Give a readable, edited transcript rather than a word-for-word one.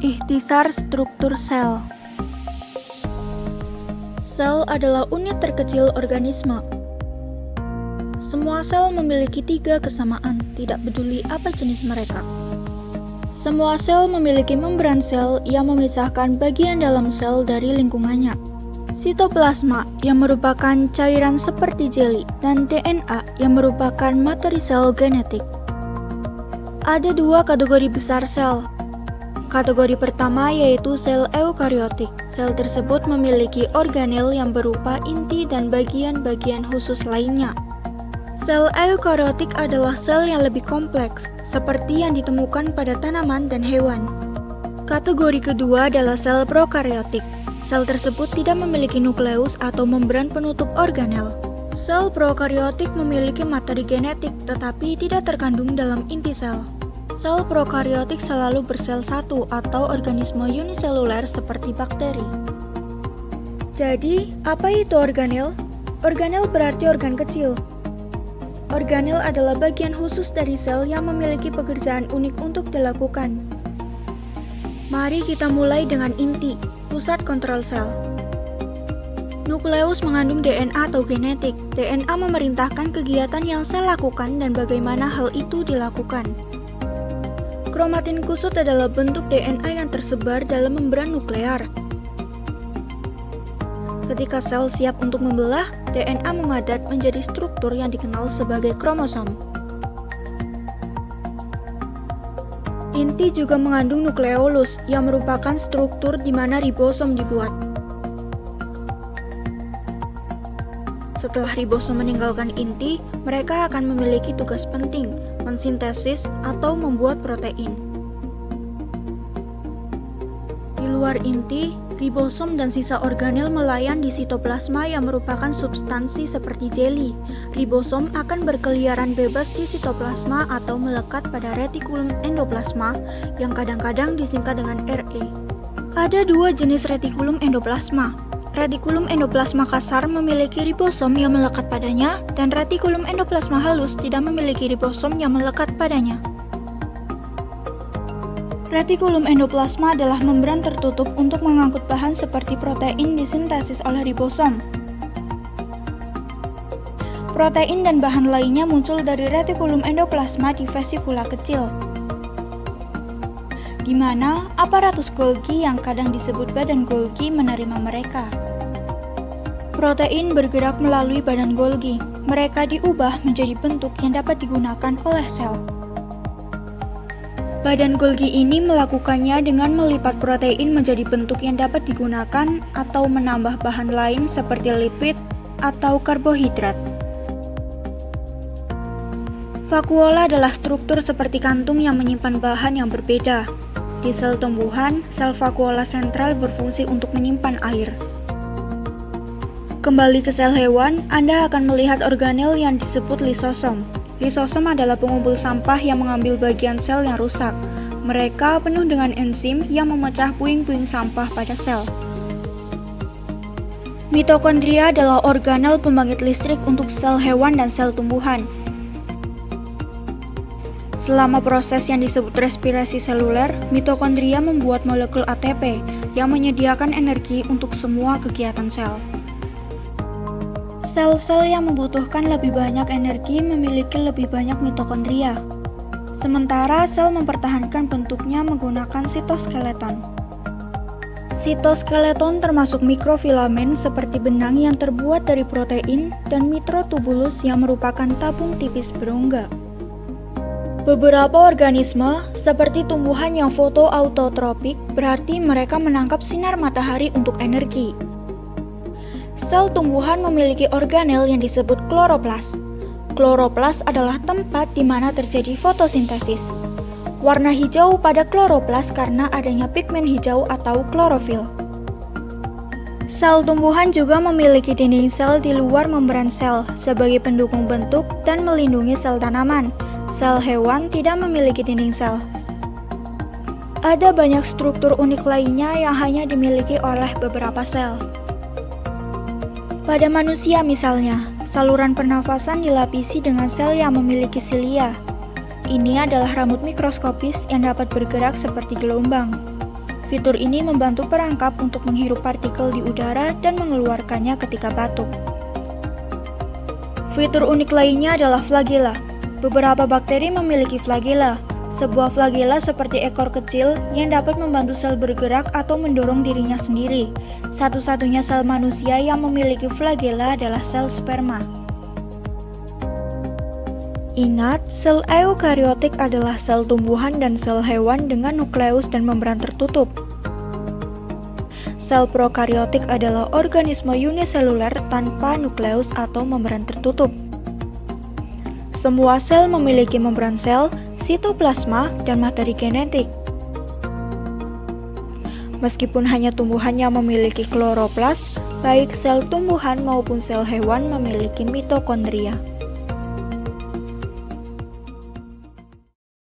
Ikhtisar struktur sel. Sel adalah unit terkecil organisme. Semua sel memiliki 3 kesamaan, tidak peduli apa jenis mereka. Semua sel memiliki membran sel yang memisahkan bagian dalam sel dari lingkungannya. Sitoplasma yang merupakan cairan seperti jeli, dan DNA yang merupakan materi sel genetik. Ada 2 kategori besar sel. Kategori pertama yaitu sel eukariotik. Sel tersebut memiliki organel yang berupa inti dan bagian-bagian khusus lainnya. Sel eukariotik adalah sel yang lebih kompleks, seperti yang ditemukan pada tanaman dan hewan. Kategori kedua adalah sel prokariotik. Sel tersebut tidak memiliki nukleus atau membran penutup organel. Sel prokariotik memiliki materi genetik tetapi tidak terkandung dalam inti sel. Sel prokariotik selalu bersel satu atau organisme uniseluler seperti bakteri. Jadi, apa itu organel? Organel berarti organ kecil. Organel adalah bagian khusus dari sel yang memiliki pekerjaan unik untuk dilakukan. Mari kita mulai dengan inti, pusat kontrol sel. Nukleus mengandung DNA atau genetik. DNA memerintahkan kegiatan yang sel lakukan dan bagaimana hal itu dilakukan. Kromatin kusut adalah bentuk DNA yang tersebar dalam membran nuklear. Ketika sel siap untuk membelah, DNA memadat menjadi struktur yang dikenal sebagai kromosom. Inti juga mengandung nukleolus yang merupakan struktur di mana ribosom dibuat. Setelah ribosom meninggalkan inti, mereka akan memiliki tugas penting, mensintesis atau membuat protein. Di luar inti, ribosom dan sisa organel melayan di sitoplasma yang merupakan substansi seperti jeli. Ribosom akan berkeliaran bebas di sitoplasma atau melekat pada retikulum endoplasma yang kadang-kadang disingkat dengan RE. Ada 2 jenis retikulum endoplasma. Retikulum endoplasma kasar memiliki ribosom yang melekat padanya, dan retikulum endoplasma halus tidak memiliki ribosom yang melekat padanya. Retikulum endoplasma adalah membran tertutup untuk mengangkut bahan seperti protein disintesis oleh ribosom. Protein dan bahan lainnya muncul dari retikulum endoplasma di vesikula kecil, di mana aparatus Golgi yang kadang disebut badan Golgi menerima mereka. Protein bergerak melalui badan Golgi. Mereka diubah menjadi bentuk yang dapat digunakan oleh sel. Badan Golgi ini melakukannya dengan melipat protein menjadi bentuk yang dapat digunakan atau menambah bahan lain seperti lipid atau karbohidrat. Vakuola adalah struktur seperti kantung yang menyimpan bahan yang berbeda. Di sel tumbuhan, sel vakuola sentral berfungsi untuk menyimpan air. Kembali ke sel hewan, Anda akan melihat organel yang disebut lisosom. Lisosom adalah pengumpul sampah yang mengambil bagian sel yang rusak. Mereka penuh dengan enzim yang memecah puing-puing sampah pada sel. Mitokondria adalah organel pembangkit listrik untuk sel hewan dan sel tumbuhan. Selama proses yang disebut respirasi seluler, mitokondria membuat molekul ATP yang menyediakan energi untuk semua kegiatan sel. Sel-sel yang membutuhkan lebih banyak energi memiliki lebih banyak mitokondria. Sementara sel mempertahankan bentuknya menggunakan sitoskeleton. Sitoskeleton termasuk mikrofilamen seperti benang yang terbuat dari protein dan mikrotubulus yang merupakan tabung tipis berongga. Beberapa organisme, seperti tumbuhan yang fotoautotropik, berarti mereka menangkap sinar matahari untuk energi. Sel tumbuhan memiliki organel yang disebut kloroplas. Kloroplas adalah tempat di mana terjadi fotosintesis. Warna hijau pada kloroplas karena adanya pigmen hijau atau klorofil. Sel tumbuhan juga memiliki dinding sel di luar membran sel sebagai pendukung bentuk dan melindungi sel tanaman. Sel hewan tidak memiliki dinding sel. Ada banyak struktur unik lainnya yang hanya dimiliki oleh beberapa sel. Pada manusia misalnya, saluran pernafasan dilapisi dengan sel yang memiliki silia. Ini adalah rambut mikroskopis yang dapat bergerak seperti gelombang. Fitur ini membantu perangkap untuk menghirup partikel di udara dan mengeluarkannya ketika batuk. Fitur unik lainnya adalah flagela. Beberapa bakteri memiliki flagela. Sebuah flagela seperti ekor kecil yang dapat membantu sel bergerak atau mendorong dirinya sendiri. Satu-satunya sel manusia yang memiliki flagela adalah sel sperma. Ingat, sel eukariotik adalah sel tumbuhan dan sel hewan dengan nukleus dan membran tertutup. Sel prokariotik adalah organisme uniseluler tanpa nukleus atau membran tertutup. Semua sel memiliki membran sel, sitoplasma, dan materi genetik. Meskipun hanya tumbuhan yang memiliki kloroplas, baik sel tumbuhan maupun sel hewan memiliki mitokondria.